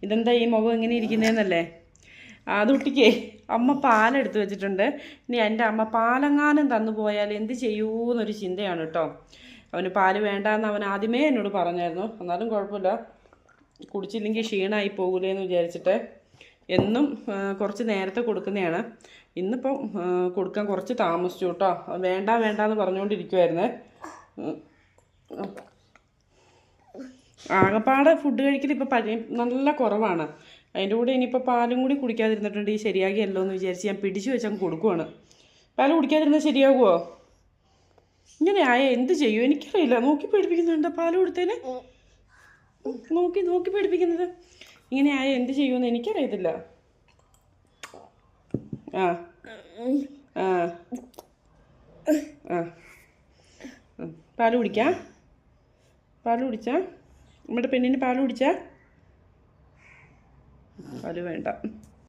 ഇതെന്താ ഈ മുഖം ഇങ്ങനെ ഇരിക്കുന്നതെന്നല്ലേ. അതുട്ടിക്കേ അമ്മ പാലെടുത്ത് വെച്ചിട്ടുണ്ട്. ഇനി എൻ്റെ അമ്മ പാലെങ്ങാനും തന്നു പോയാൽ എന്ത് ചെയ്യൂന്നൊരു ചിന്തയാണ് കേട്ടോ. അവന് പാല് വേണ്ടാന്ന് അവൻ ആദ്യമേ എന്നോട് പറഞ്ഞായിരുന്നു. എന്നാലും കുഴപ്പമില്ല, കുടിച്ചില്ലെങ്കിൽ ക്ഷീണമായി പോകൂലേന്ന് വിചാരിച്ചിട്ട് എന്നും കുറച്ച് നേരത്തെ കൊടുക്കുന്നതാണ്. ഇന്നിപ്പം കൊടുക്കാൻ കുറച്ച് താമസിച്ചു കേട്ടോ. വേണ്ടാന്ന് പറഞ്ഞുകൊണ്ടിരിക്കുമായിരുന്നേ. ആകപ്പാട് ഫുഡ് കഴിക്കൽ ഇപ്പോൾ നല്ല കുറവാണ്. അതിൻ്റെ കൂടെ ഇനിയിപ്പോൾ പാലും കൂടി കുടിക്കാതിരുന്നിട്ടുണ്ടെങ്കിൽ ശരിയാകിയല്ലോ എന്ന് വിചാരിച്ച് ഞാൻ പിടിച്ചു വെച്ചങ്ങ് കൊടുക്കുവാണ്. പാല് കുടിക്കാതിരുന്നാൽ ശരിയാകുമോ? ഇങ്ങനെ ആയ എന്ത് ചെയ്യും എനിക്കറിയില്ല. നോക്കി പേടിപ്പിക്കുന്നുണ്ട് പാല് കൊടുത്തേന്. നോക്കി പേടിപ്പിക്കുന്നത്. ഇങ്ങനെ ആയ എന്ത് ചെയ്യുമെന്ന് എനിക്കറിയത്തില്ല. ആ ആ ആ പാല് കുടിച്ചാ നമ്മുടെ പെണ്ണിന് പാല് കുടിച്ചാ? പാല് വേണ്ട.